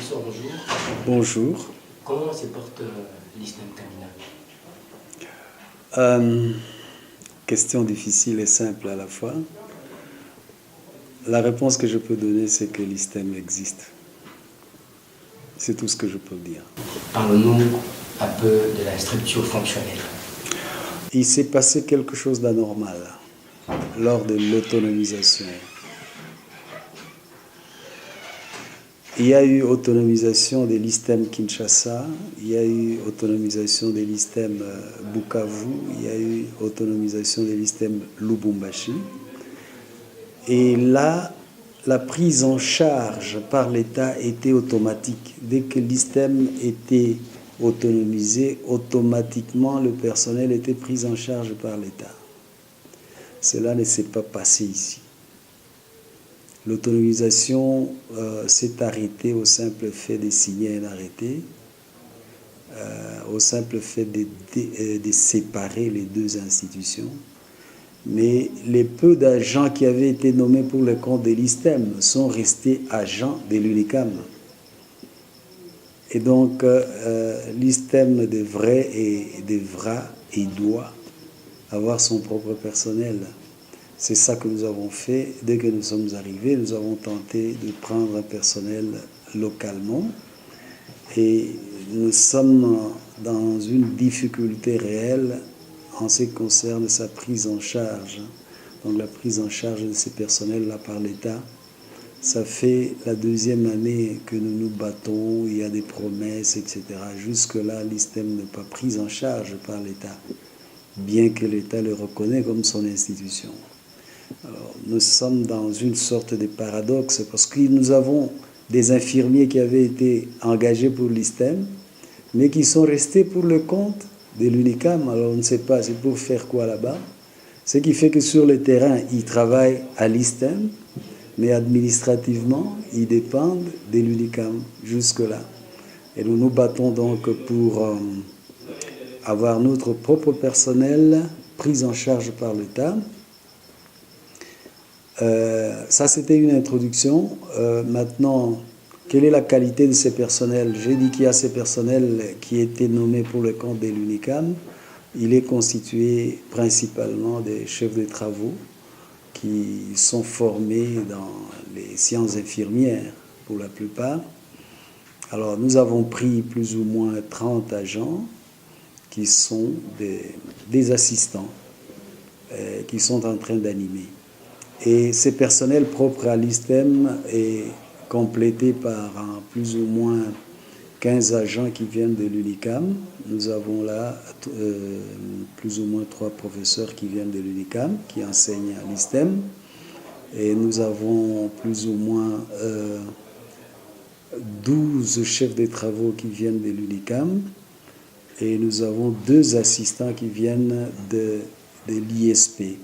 Professeur, bonjour. Bonjour. Comment se porte l'islam Kamina? Question difficile et simple à la fois. La réponse que je peux donner, c'est que l'islam existe. C'est tout ce que je peux dire. Parle-nous un peu de la structure fonctionnelle. Il s'est passé quelque chose d'anormal lors de l'autonomisation. Il y a eu autonomisation de l'isthme Kinshasa, il y a eu autonomisation de l'isthme Bukavu, il y a eu autonomisation de l'isthme Lubumbashi. Et là, la prise en charge par l'État était automatique. Dès que l'isthme était autonomisé, automatiquement le personnel était pris en charge par l'État. Cela ne s'est pas passé ici. L'autonomisation s'est arrêtée au simple fait de signer un arrêté, au simple fait de séparer les deux institutions. Mais les peu d'agents qui avaient été nommés pour le compte de l'isthme sont restés agents de l'UNICAM. Et donc, l'isthme devrait et devra et doit avoir son propre personnel. C'est ça que nous avons fait. Dès que nous sommes arrivés, nous avons tenté de prendre un personnel localement. Et nous sommes dans une difficulté réelle en ce qui concerne sa prise en charge. Donc la prise en charge de ces personnels-là par l'État. Ça fait la deuxième année que nous nous battons, il y a des promesses, etc. Jusque-là, l'isthme n'est pas pris en charge par l'État, bien que l'État le reconnaît comme son institution. Alors, nous sommes dans une sorte de paradoxe parce que nous avons des infirmiers qui avaient été engagés pour l'isthme, mais qui sont restés pour le compte de l'UNICAM. Alors on ne sait pas, c'est pour faire quoi là-bas. Ce qui fait que sur le terrain, ils travaillent à l'isthme, mais administrativement, ils dépendent de l'UNICAM jusque-là. Et nous nous battons donc pour avoir notre propre personnel pris en charge par l'État. Ça, c'était une introduction. Maintenant, quelle est la qualité de ces personnels? J'ai dit qu'il y a ces personnels qui étaient nommés pour le compte de l'UNICAM. Il est constitué principalement des chefs de travaux qui sont formés dans les sciences infirmières pour la plupart. Alors, nous avons pris plus ou moins 30 agents qui sont des assistants qui sont en train d'animer. Et ces personnels propres à l'isthme est complété par plus ou moins 15 agents qui viennent de l'UNICAM. Nous avons là plus ou moins 3 professeurs qui viennent de l'UNICAM, qui enseignent à l'isthme. Et nous avons plus ou moins 12 chefs de travaux qui viennent de l'UNICAM. Et nous avons 2 assistants qui viennent de l'ISP.